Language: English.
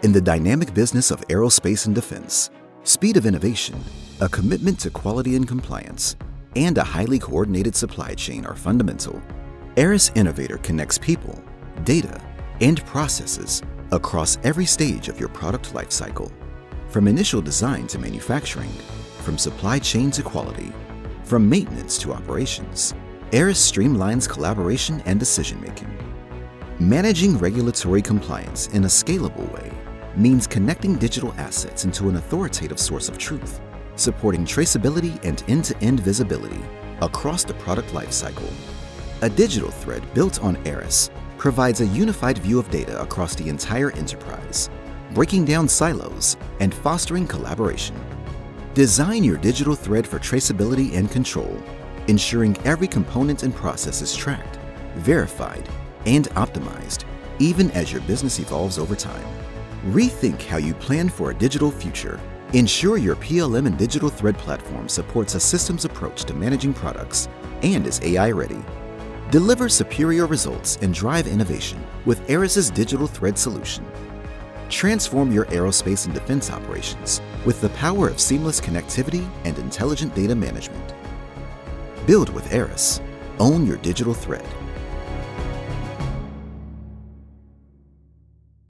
In the dynamic business of aerospace and defense, speed of innovation, a commitment to quality and compliance, and a highly coordinated supply chain are fundamental. Aras Innovator connects people, data, and processes across every stage of your product lifecycle. From initial design to manufacturing, from supply chain to quality, from maintenance to operations, Aras streamlines collaboration and decision-making. Managing regulatory compliance in a scalable way means connecting digital assets into an authoritative source of truth, supporting traceability and end-to-end visibility across the product lifecycle. A digital thread built on Aras provides a unified view of data across the entire enterprise, breaking down silos and fostering collaboration. Design your digital thread for traceability and control, ensuring every component and process is tracked, verified, and optimized, even as your business evolves over time. Rethink how you plan for a digital future. Ensure your PLM and digital thread platform supports a systems approach to managing products and is AI-ready. Deliver superior results and drive innovation with Aras's digital thread solution. Transform your aerospace and defense operations with the power of seamless connectivity and intelligent data management. Build with Aras. Own your digital thread.